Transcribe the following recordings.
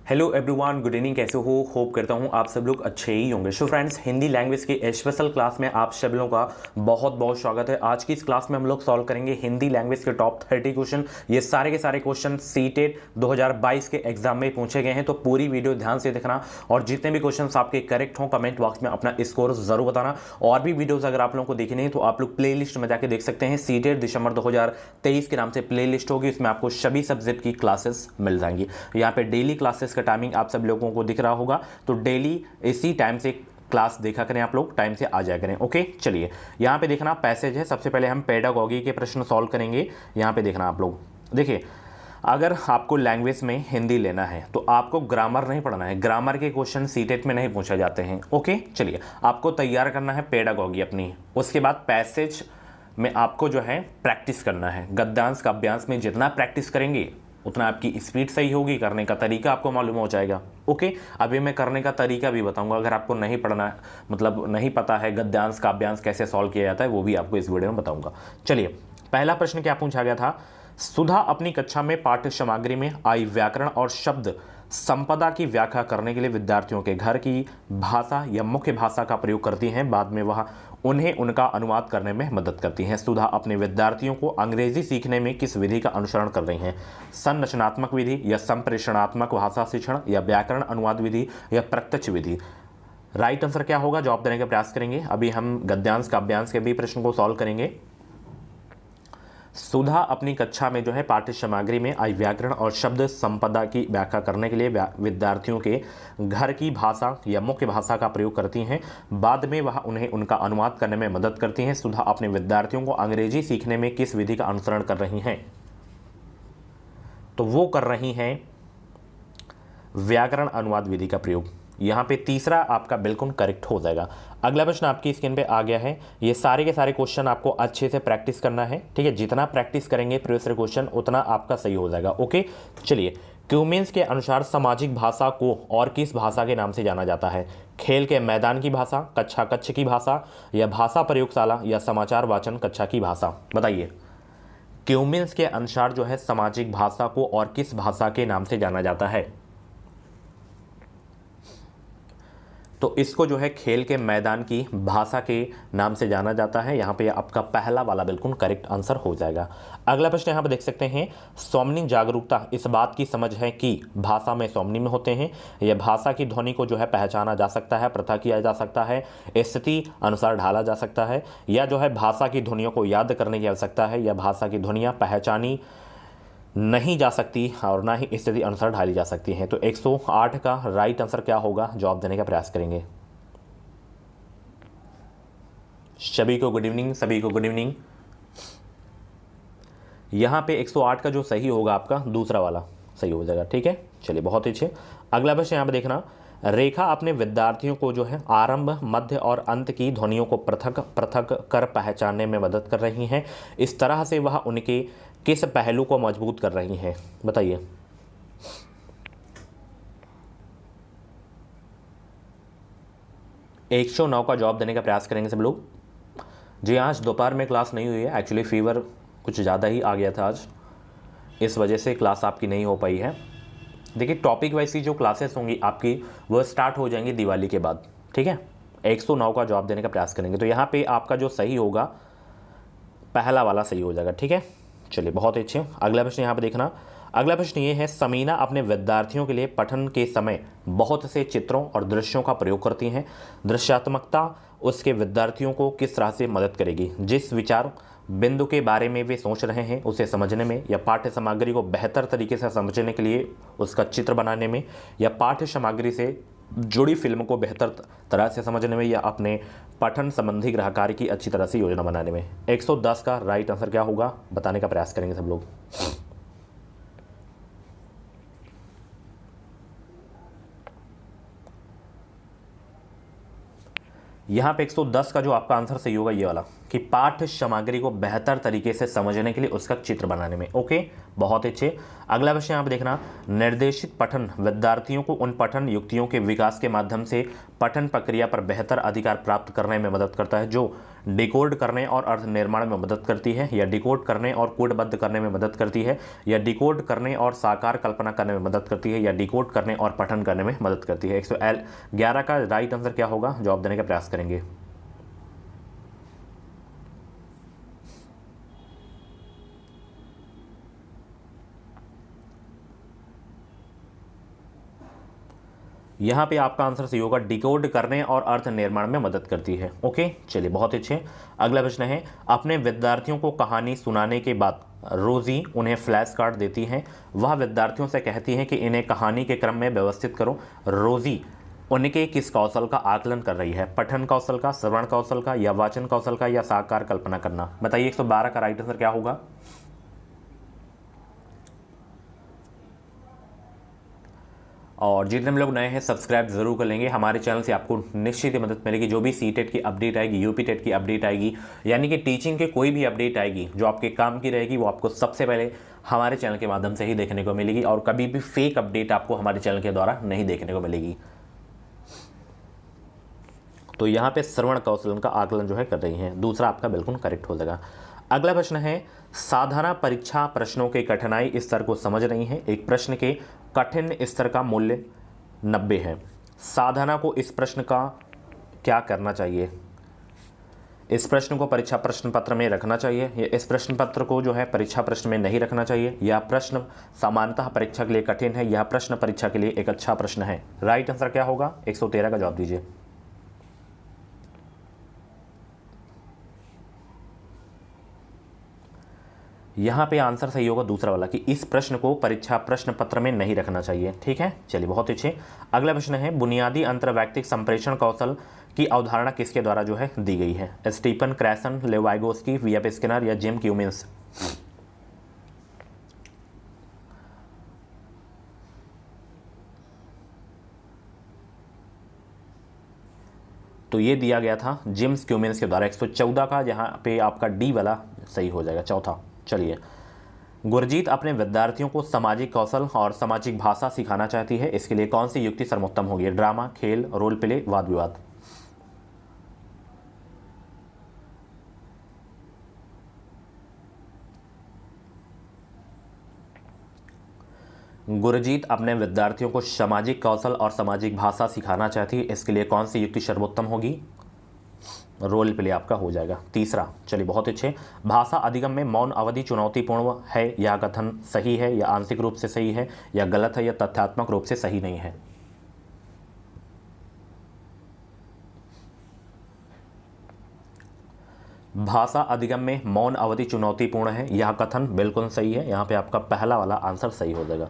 Hello everyone, good evening. कैसे हो? Hope करता हूँ आप सब लोग अच्छे ही होंगे। सो फ्रेंड्स, हिंदी लैंग्वेज के स्पेशल क्लास में आप सब लोगों का बहुत बहुत स्वागत है। आज की इस क्लास में हम लोग सॉल्व करेंगे हिंदी लैंग्वेज के टॉप 30 क्वेश्चन। ये सारे के सारे क्वेश्चन सीटेट 2022 के एग्जाम में पूछे गए हैं, तो पूरी वीडियो ध्यान से देखना और जितने भी क्वेश्चन आपके करेक्ट हों कमेंट बॉक्स में अपना स्कोर जरूर बताना। और भी वीडियोज अगर आप लोगों को देखनी है तो आप लोग प्ले लिस्ट में जाकर देख सकते हैं। सीटेट दिसंबर 2023 के नाम से प्ले लिस्ट होगी, इसमें आपको सभी सब्जेक्ट की क्लासेस मिल जाएंगी। यहाँ पे डेली क्लासेस का टाइमिंग आप सब लोगों को दिख रहा होगा, तो डेली इसी टाइम से क्लास देखा करें, आप लोग टाइम से आ जाया करें। ओके, चलिए यहाँ पे देखना पैसेज है। सबसे पहले हम पेडागॉजी के प्रश्न सॉल्व करेंगे। यहाँ पे देखना आप लोग, देखिए अगर आपको लैंग्वेज में हिंदी लेना है तो आपको ग्रामर नहीं पढ़ना है। ग्रामर के क्वेश्चन सीटेट में नहीं पूछे जाते हैं। ओके, चलिए आपको तैयार करना है पेडागॉजी अपनी। उसके बाद पैसेज में आपको जो है प्रैक्टिस करना है। गद्यांश काव्यांश में जितना प्रैक्टिस करेंगे उतना आपकी स्पीड सही होगी, करने का तरीका आपको मालूम हो जाएगा। ओके, अभी मैं करने का तरीका भी बताऊंगा। अगर आपको नहीं पढ़ना है, मतलब नहीं पता है गद्यांश काव्यांश कैसे सॉल्व किया जाता है, वो भी आपको इस वीडियो में बताऊंगा। चलिए, पहला प्रश्न क्या पूछा गया था? सुधा अपनी कक्षा में पाठ्य सामग्री में आई व्याकरण और शब्द संपदा की व्याख्या करने के लिए विद्यार्थियों के घर की भाषा या मुख्य भाषा का प्रयोग करती हैं। बाद में वह उन्हें उनका अनुवाद करने में मदद करती हैं। सुधा अपने विद्यार्थियों को अंग्रेजी सीखने में किस विधि का अनुसरण कर रही हैं? संरचनात्मक विधि या संप्रेषणात्मक भाषा शिक्षण या व्याकरण अनुवाद विधि या प्रत्यक्ष विधि? राइट आंसर क्या होगा? जवाब देने का प्रयास करेंगे। अभी हम गद्यांश काव्यांश के भी प्रश्न को सॉल्व करेंगे। सुधा अपनी कक्षा में जो है पाठ्य सामग्री में आई व्याकरण और शब्द संपदा की व्याख्या करने के लिए विद्यार्थियों के घर की भाषा या मुख्य भाषा का प्रयोग करती हैं। बाद में वह उन्हें उनका अनुवाद करने में मदद करती हैं। सुधा अपने विद्यार्थियों को अंग्रेजी सीखने में किस विधि का अनुसरण कर रही हैं? तो वो कर रही हैं व्याकरण अनुवाद विधि का प्रयोग। यहाँ पे तीसरा आपका बिल्कुल करेक्ट हो जाएगा। अगला प्रश्न आपकी स्क्रीन पे आ गया है। ये सारे के सारे क्वेश्चन आपको अच्छे से प्रैक्टिस करना है, ठीक है। जितना प्रैक्टिस करेंगे प्रीवियस क्वेश्चन उतना आपका सही हो जाएगा। ओके, चलिए, क्यूमिन्स के अनुसार सामाजिक भाषा को और किस भाषा के नाम से जाना जाता है? खेल के मैदान की भाषा, कक्षा कक्ष की भाषा या भाषा प्रयोगशाला या समाचार वाचन कक्षा की भाषा? बताइए। क्यूमिन्स के अनुसार जो है सामाजिक भाषा को और किस भाषा के नाम से जाना जाता है? तो इसको जो है खेल के मैदान की भाषा के नाम से जाना जाता है। यहाँ पे आपका पहला वाला बिल्कुल करेक्ट आंसर हो जाएगा। अगला प्रश्न यहाँ पे देख सकते हैं। स्वनिम जागरूकता इस बात की समझ है कि भाषा में स्वनिम होते हैं। यह भाषा की ध्वनि को जो है पहचाना जा सकता है, पृथक किया जा सकता है, स्थिति अनुसार ढाला जा सकता है, या जो है भाषा की ध्वनियों को याद करने की आवश्यकता है, या भाषा की ध्वनियाँ पहचानी नहीं जा सकती और ना ही स्थिति अनुसार ढाली जा सकती हैं। तो 108 का राइट आंसर क्या होगा? जवाब देने का प्रयास करेंगे। सभी को गुड इवनिंग, सभी को गुड इवनिंग। यहाँ पे 108 का जो सही होगा आपका दूसरा वाला सही हो जाएगा, ठीक है। चलिए, बहुत अच्छे। अगला प्रश्न यहाँ पे देखना। रेखा अपने विद्यार्थियों को जो है आरंभ, मध्य और अंत की ध्वनियों को पृथक पृथक कर पहचानने में मदद कर रही हैं। इस तरह से वह उनके किस पहलू को मजबूत कर रही हैं? बताइए। एक 109 का जवाब देने का प्रयास करेंगे सब लोग। जी, आज दोपहर में क्लास नहीं हुई है। एक्चुअली फीवर कुछ ज़्यादा ही आ गया था आज, इस वजह से क्लास आपकी नहीं हो पाई है। देखिए, टॉपिक वाइज की जो क्लासेस होंगी आपकी वो स्टार्ट हो जाएंगी दिवाली के बाद, ठीक है। 109 का जवाब देने का प्रयास करेंगे। तो यहाँ पे आपका जो सही होगा पहला वाला सही हो जाएगा, ठीक है। चलिए, बहुत अच्छे। अगला प्रश्न यहाँ पे देखना। अगला प्रश्न ये है। समीना अपने विद्यार्थियों के लिए पठन के समय बहुत से चित्रों और दृश्यों का प्रयोग करती हैं। दृश्यात्मकता उसके विद्यार्थियों को किस तरह से मदद करेगी? जिस विचार बिंदु के बारे में वे सोच रहे हैं उसे समझने में, या पाठ्य सामग्री को बेहतर तरीके से समझने के लिए उसका चित्र बनाने में, या पाठ्य सामग्री से जुड़ी फिल्म को बेहतर तरह से समझने में, या अपने पठन संबंधी गृह कार्य की अच्छी तरह से योजना बनाने में? 110 का राइट आंसर क्या होगा? बताने का प्रयास करेंगे सब लोग। यहाँ पे 110 का जो आपका आंसर सही होगा ये वाला, कि पाठ्य सामग्री को बेहतर तरीके से समझने के लिए उसका चित्र बनाने में। ओके, बहुत अच्छे। अगला प्रश्न यहाँ पे देखना, निर्देशित पठन विद्यार्थियों को उन पठन युक्तियों के विकास के माध्यम से पठन प्रक्रिया पर बेहतर अधिकार प्राप्त करने में मदद करता है, जो डिकोड करने और अर्थ निर्माण में मदद करती है, या डिकोड करने और कोडबद्ध करने में मदद करती है, या डिकोड करने और साकार कल्पना करने में मदद करती है, या डिकोड करने और पठन करने में मदद करती है। 111 का राइट आंसर क्या होगा, जवाब देने का प्रयास करेंगे। यहाँ पे आपका आंसर सही होगा, डिकोड करने और अर्थ निर्माण में मदद करती है। ओके, चलिए बहुत अच्छे। अगला प्रश्न है, अपने विद्यार्थियों को कहानी सुनाने के बाद रोजी उन्हें फ्लैश कार्ड देती हैं। वह विद्यार्थियों से कहती हैं कि इन्हें कहानी के क्रम में व्यवस्थित करो। रोजी उनके किस कौशल का आकलन कर रही है, पठन कौशल का, श्रवण कौशल का, या वाचन कौशल का, या साकार कल्पना करना? बताइए 112 का राइट आंसर क्या होगा। और जितने लोग नए हैं सब्सक्राइब जरूर कर लेंगे। हमारे चैनल से आपको निश्चित ही मदद मिलेगी। जो भी सीटेट की अपडेट आएगी, यूपी टेट की अपडेट आएगी, यानी कि टीचिंग के कोई भी अपडेट आएगी जो आपके काम की रहेगी, वो आपको सबसे पहले हमारे चैनल के माध्यम से ही देखने को मिलेगी, और कभी भी फेक अपडेट आपको हमारे चैनल के द्वारा नहीं देखने को मिलेगी। तो यहाँ पे श्रवण कौशल का आकलन जो है कर रही हैं, दूसरा आपका बिल्कुल करेक्ट हो जाएगा। अगला प्रश्न है, साधारण परीक्षा प्रश्नों के कठिनाई स्तर को समझ रही है। एक प्रश्न के कठिन स्तर का मूल्य 90 है। साधना को इस प्रश्न का क्या करना चाहिए? इस प्रश्न को परीक्षा प्रश्न पत्र में रखना चाहिए, या इस प्रश्न पत्र को जो है परीक्षा प्रश्न में नहीं रखना चाहिए, या प्रश्न सामान्यतः परीक्षा के लिए कठिन है, या प्रश्न परीक्षा के लिए एक अच्छा प्रश्न है? राइट आंसर क्या होगा, 113 का जवाब दीजिए। यहाँ पे आंसर सही होगा दूसरा वाला, कि इस प्रश्न को परीक्षा प्रश्न पत्र में नहीं रखना चाहिए। ठीक है, चलिए बहुत अच्छे। अगला प्रश्न है, बुनियादी अंतर्वैयक्तिक संप्रेषण कौशल की अवधारणा किसके द्वारा जो है दी गई है? स्टीफन क्रैसन, लेव वाइगोस्की, वी.एफ. स्किनर, या जिम क्यूमिंस? तो ये दिया गया था जिम्स क्यूमिंस के द्वारा। 114 का यहाँ पे आपका डी वाला सही हो जाएगा, चौथा। चलिए, गुरजीत अपने विद्यार्थियों को सामाजिक कौशल और सामाजिक भाषा सिखाना चाहती है। इसके लिए कौन सी युक्ति सर्वोत्तम होगी? ड्रामा, खेल, रोल प्ले, वाद विवाद? गुरजीत अपने विद्यार्थियों को सामाजिक कौशल और सामाजिक भाषा सिखाना चाहती है। इसके लिए कौन सी युक्ति सर्वोत्तम होगी? रोल प्ले आपका हो जाएगा, तीसरा। चलिए बहुत अच्छे। भाषा अधिगम में मौन अवधि चुनौतीपूर्ण है, यह कथन सही है, या आंशिक रूप से सही है, या गलत है, या तथ्यात्मक रूप से सही नहीं है? भाषा अधिगम में मौन अवधि चुनौतीपूर्ण है, यह कथन बिल्कुल सही है। यहाँ पे आपका पहला वाला आंसर सही हो जाएगा।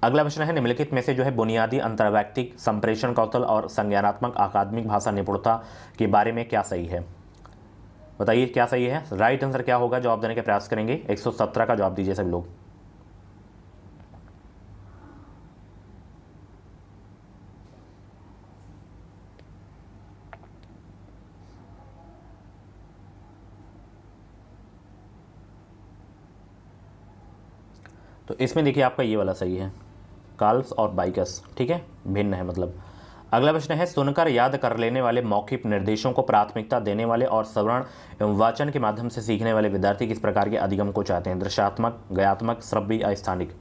अगला प्रश्न है, निम्नलिखित में से जो है बुनियादी अंतर्वैयक्तिक संप्रेषण कौशल और संज्ञानात्मक अकादमिक भाषा निपुणता के बारे में क्या सही है? बताइए क्या सही है। राइट आंसर क्या होगा, जवाब देने का प्रयास करेंगे। 117 का जवाब दीजिए सभी लोग। तो इसमें देखिए आपका ये वाला सही है, काल्स और बाइकस। ठीक है, भिन्न है मतलब। अगला प्रश्न है, सुनकर याद कर लेने वाले मौखिक निर्देशों को प्राथमिकता देने वाले और श्रवण एवं वाचन के माध्यम से सीखने वाले विद्यार्थी किस प्रकार के अधिगम को चाहते हैं? दृश्यात्मक, गयात्मक, श्रव्य, या स्थानिक?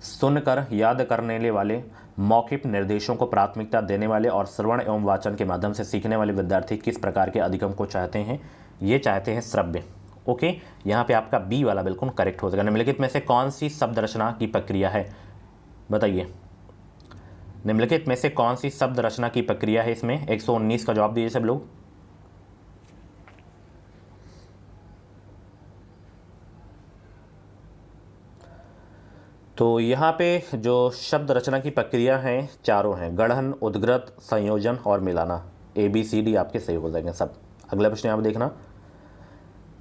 सुनकर याद करने वाले मौखिक निर्देशों को प्राथमिकता देने वाले और श्रवण एवं वाचन के माध्यम से सीखने वाले विद्यार्थी किस प्रकार के अधिगम को चाहते हैं? ये चाहते हैं श्रव्य। ओके, यहाँ पे आपका बी वाला बिल्कुल करेक्ट हो जाएगा। निम्नलिखित में से कौन सी शब्द रचना की प्रक्रिया है? बताइए, निम्नलिखित में से कौन सी शब्द रचना की प्रक्रिया है? इसमें 119 का जवाब दीजिए सब लोग। तो यहाँ पे जो शब्द रचना की प्रक्रिया है चारों हैं, गढ़न, उद्ग्रत, संयोजन और मिलाना। ABCD आपके सही हो जाएंगे सब। अगला प्रश्न यहाँ पे देखना,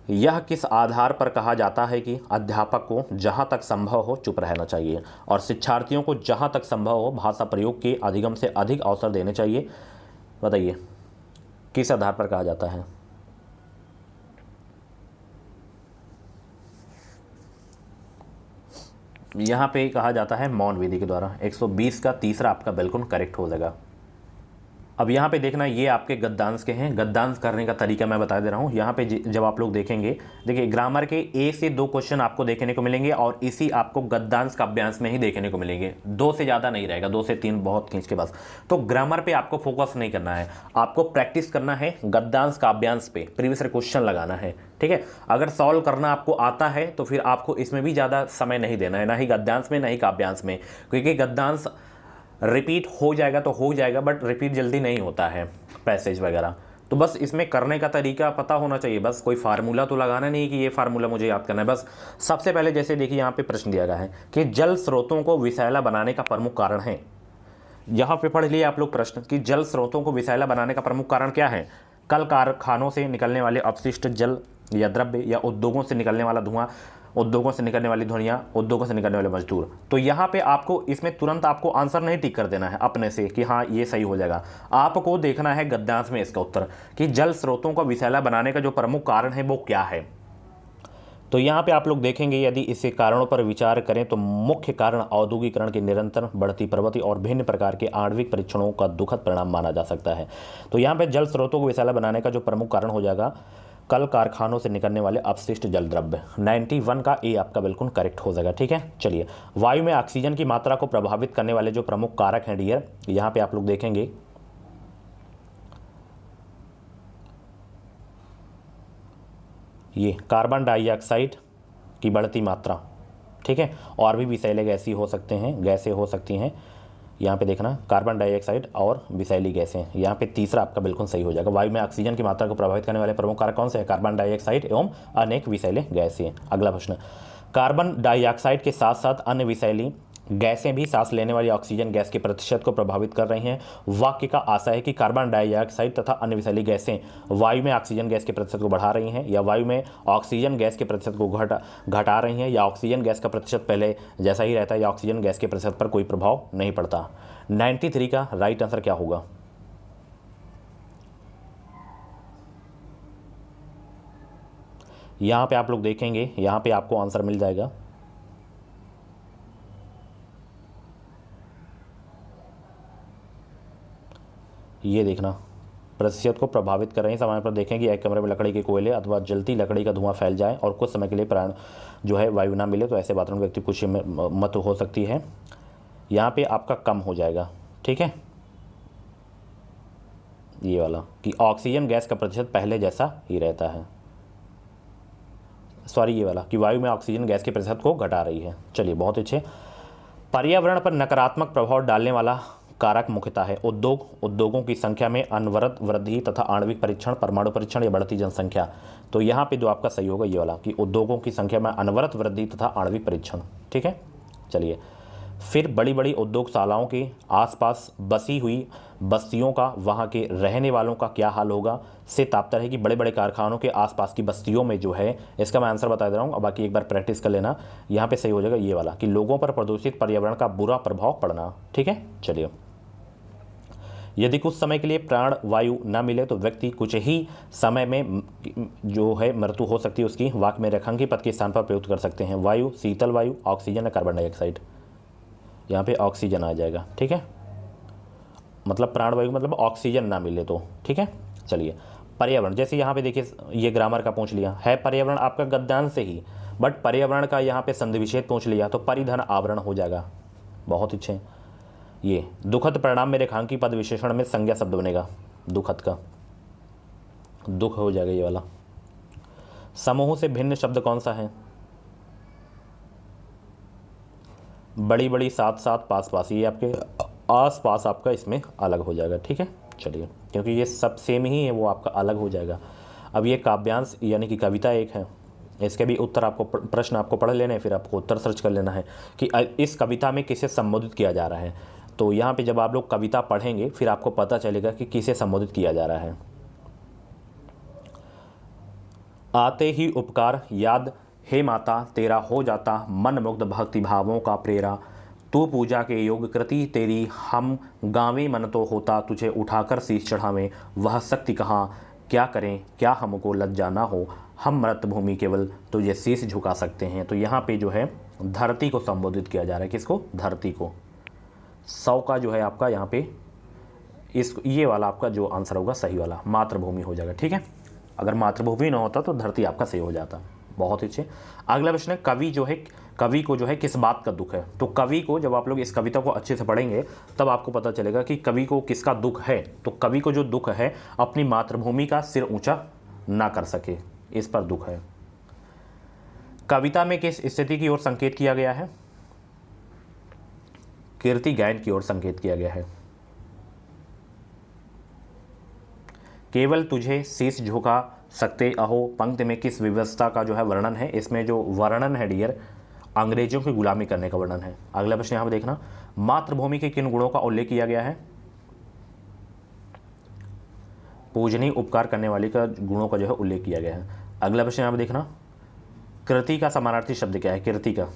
यह किस आधार पर कहा जाता है कि अध्यापक को जहाँ तक संभव हो चुप रहना चाहिए और शिक्षार्थियों को जहाँ तक संभव हो भाषा प्रयोग के अधिगम से अधिक अवसर देने चाहिए? बताइए। किस आधार पर कहा जाता है? यहाँ पे कहा जाता है मौन विधि के द्वारा। 120 का तीसरा आपका बिल्कुल करेक्ट हो जाएगा। अब यहाँ पे देखना, ये आपके गद्यांश के हैं। गद्यांश करने का तरीका मैं बता दे रहा हूँ। यहाँ पे जब आप लोग देखेंगे, देखिए ग्रामर के 1 से 2 क्वेश्चन आपको देखने को मिलेंगे और इसी आपको गद्यांश काव्यांश में ही देखने को मिलेंगे। 2 से ज़्यादा नहीं रहेगा, 2 से 3 बहुत खींच के बस। तो ग्रामर पे आपको फोकस नहीं करना है, आपको प्रैक्टिस करना है गद्यांश काव्यांश पे, प्रीवियस क्वेश्चन लगाना है, ठीक है। अगर सॉल्व करना आपको आता है तो फिर आपको इसमें भी ज़्यादा समय नहीं देना है, ना ही गद्यांश में ना ही काव्यांश में, क्योंकि गद्यांश रिपीट हो जाएगा तो हो जाएगा, बट रिपीट जल्दी नहीं होता है पैसेज वगैरह। तो बस इसमें करने का तरीका पता होना चाहिए, बस कोई फार्मूला तो लगाना नहीं कि ये फार्मूला मुझे याद करना है। बस सबसे पहले जैसे देखिए यहाँ पे प्रश्न दिया गया है कि जल स्रोतों को विषैला बनाने का प्रमुख कारण है। यहाँ पे पढ़ लिए आप लोग प्रश्न कि जल स्रोतों को विषैला बनाने का प्रमुख कारण क्या है? कल कारखानों से निकलने वाले अपशिष्ट जल या द्रव्य, या उद्योगों से निकलने वाला धुआं, उद्योगों से निकलने वाली ध्वनियाँ, उद्योगों से निकलने वाले मजदूर। तो यहाँ पे आपको इसमें तुरंत आपको आंसर नहीं टिक कर देना है अपने से कि हाँ ये सही हो जाएगा। आपको देखना है गद्यांश में इसका उत्तर कि जल स्रोतों को विषैला बनाने का जो प्रमुख कारण है वो क्या है। तो यहाँ पे आप लोग देखेंगे, यदि इसके कारणों पर विचार करें तो मुख्य कारण औद्योगिकरण की निरंतर बढ़ती प्रवृत्ति और भिन्न प्रकार के आणविक परीक्षणों का दुखद परिणाम माना जा सकता है। तो यहाँ पे जल स्रोतों को विषैला बनाने का जो प्रमुख कारण हो जाएगा कल कारखानों से निकलने वाले अपशिष्ट जल द्रव्य। 91 का ए आपका बिल्कुल करेक्ट हो जाएगा, ठीक है। चलिए, वायु में ऑक्सीजन की मात्रा को प्रभावित करने वाले जो प्रमुख कारक हैं डियर, यहाँ पे आप लोग देखेंगे ये कार्बन डाइऑक्साइड की बढ़ती मात्रा, ठीक है। और भी विषैले गैसें हो सकते हैं, गैसें हो सकती हैं। यहाँ पे देखना कार्बन डाइऑक्साइड और विषैली गैसें, यहाँ पे तीसरा आपका बिल्कुल सही हो जाएगा। वायु में ऑक्सीजन की मात्रा को प्रभावित करने वाले प्रमुख कारक कौन से हैं? कार्बन डाइऑक्साइड एवं अनेक विषैले गैसें। अगला प्रश्न, कार्बन डाइऑक्साइड के साथ साथ अन्य विषैली गैसें भी सांस लेने वाली ऑक्सीजन गैस के प्रतिशत को प्रभावित कर रही हैं। वाक्य का आशय है कि कार्बन डाइऑक्साइड तथा अन्य विषैली गैसें वायु में ऑक्सीजन गैस के प्रतिशत को बढ़ा रही हैं, या वायु में ऑक्सीजन गैस के प्रतिशत को घटा रही हैं, या ऑक्सीजन गैस का प्रतिशत पहले जैसा ही रहता है, या ऑक्सीजन गैस के प्रतिशत पर कोई प्रभाव नहीं पड़ता। 93 का राइट आंसर क्या होगा? यहाँ पे आप लोग देखेंगे, यहाँ पे आपको आंसर मिल जाएगा। ये देखना, प्रतिशत को प्रभावित कर रहे हैं। सामान्य पर देखें कि एक कमरे में लकड़ी के कोयले अथवा जलती लकड़ी का धुआं फैल जाए और कुछ समय के लिए प्राण जो है वायु ना मिले, तो ऐसे वातावरण व्यक्ति कुछ मत हो सकती है। यहाँ पे आपका कम हो जाएगा, ठीक है। ये वाला कि ऑक्सीजन गैस का प्रतिशत पहले जैसा ही रहता है, सॉरी ये वाला कि वायु में ऑक्सीजन गैस के प्रतिशत को घटा रही है। चलिए, बहुत अच्छे। पर्यावरण पर नकारात्मक प्रभाव डालने वाला कारक मुख्यतः है उद्योगों की संख्या में अनवरत वृद्धि तथा आणविक परीक्षण, परमाणु परीक्षण या बढ़ती जनसंख्या। तो यहाँ पे जो आपका सही होगा ये वाला कि उद्योगों की संख्या में अनवरत वृद्धि तथा आणविक परीक्षण, ठीक है। चलिए, फिर बड़ी बड़ी उद्योगशालाओं के आसपास बसी हुई बस्तियों का, वहाँ के रहने वालों का क्या हाल होगा? से तात्पर्य है कि बड़े बड़े कारखानों के आसपास की बस्तियों में जो है, इसका मैं आंसर बता दे रहा हूँ, अब बाकी एक बार प्रैक्टिस कर लेना। यहाँ पे सही हो जाएगा ये वाला कि लोगों पर प्रदूषित पर्यावरण का बुरा प्रभाव पड़ना, ठीक है। चलिए, यदि कुछ समय के लिए प्राण वायु न मिले तो व्यक्ति कुछ ही समय में जो है मृत्यु हो सकती है उसकी। वाक्य में रेखांकित पद के स्थान पर प्रयुक्त कर सकते हैं वायु, शीतल वायु, ऑक्सीजन या कार्बन डाइऑक्साइड। यहाँ पे ऑक्सीजन आ जाएगा, ठीक है। मतलब प्राण वायु मतलब ऑक्सीजन ना मिले तो, ठीक है। चलिए, पर्यावरण, जैसे यहाँ पे देखिए ये ग्रामर का पूछ लिया है, पर्यावरण आपका गद्यांश से ही, बट पर्यावरण का यहाँ पे संधि विच्छेद पूछ लिया तो परिधन आवरण हो जाएगा। बहुत अच्छे। ये दुखद परिणाम में रेखांकी पद विशेषण में संज्ञा शब्द बनेगा, दुखद का दुख हो जाएगा ये वाला। समूह से भिन्न शब्द कौन सा है? बड़ी बड़ी, साथ साथ, पास पास, ये आपके आस पास आपका इसमें अलग हो जाएगा, ठीक है। चलिए, क्योंकि ये सब सेम ही है वो आपका अलग हो जाएगा। अब ये काव्यांश यानी कि कविता एक है, इसके भी उत्तर आपको प्रश्न आपको पढ़ लेने हैं, फिर आपको उत्तर सर्च कर लेना है कि इस कविता में किसे संबोधित किया जा रहा है। तो यहाँ पे जब आप लोग कविता पढ़ेंगे फिर आपको पता चलेगा कि किसे संबोधित किया जा रहा है। आते ही उपकार याद, हे माता तेरा हो जाता मन मुग्ध भक्ति भावों का प्रेरा, तू पूजा के योग कृति तेरी, हम गावे मन तो होता तुझे उठाकर शीश चढ़ावें, वह शक्ति कहाँ क्या करें क्या हमको लज्जा ना हो, हम मृत भूमि केवल तुझे शीश झुका सकते हैं। तो यहाँ पे जो है धरती को संबोधित किया जा रहा है, किसको, धरती को। 100 का जो है आपका यहाँ पे ये वाला आपका जो आंसर होगा सही वाला मातृभूमि हो जाएगा, ठीक है। अगर मातृभूमि ना होता तो धरती आपका सही हो जाता। बहुत ही अच्छे। अगला प्रश्न है, कवि को जो है किस बात का दुख है। तो कवि को, जब आप लोग इस कविता को अच्छे से पढ़ेंगे तब आपको पता चलेगा कि कवि को किसका दुख है। तो कवि को जो दुख है अपनी मातृभूमि का सिर ऊंचा ना कर सके, इस पर दुख है। कविता में किस स्थिति की ओर संकेत किया गया है। कीर्ति गायन की ओर संकेत किया गया है। केवल तुझे शीश झुका सकते अहो पंक्ति में किस व्यवस्था का जो है वर्णन है। इसमें जो वर्णन है डियर, अंग्रेजों की गुलामी करने का वर्णन है। अगला प्रश्न यहाँ पर देखना, मातृभूमि के किन गुणों का उल्लेख किया गया है। पूजनीय उपकार करने वाली का गुणों का जो है उल्लेख किया गया है। अगला प्रश्न यहाँ पर देखना, कृति का समानार्थी शब्द क्या है। कृति का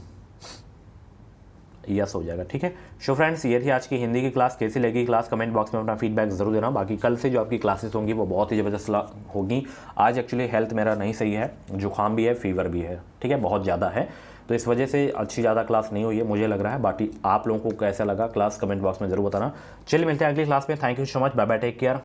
यस हो जाएगा, ठीक है। सो फ्रेंड्स, ये थी आज की हिंदी की क्लास। कैसी लगी क्लास कमेंट बॉक्स में अपना फीडबैक जरूर देना। बाकी कल से जो आपकी क्लासेस होंगी वो बहुत ही ज़बरदस्त होगी। आज एक्चुअली हेल्थ मेरा नहीं सही है, जुकाम भी है, फीवर भी है, ठीक है, बहुत ज़्यादा है, तो इस वजह से अच्छी ज़्यादा क्लास नहीं हुई है मुझे लग रहा है। बाकी आप लोगों को कैसा लगा क्लास कमेंट बॉक्स में जरूर बताना। चलिए मिलते हैं अगली क्लास में। Thank you so much, bye bye, take care.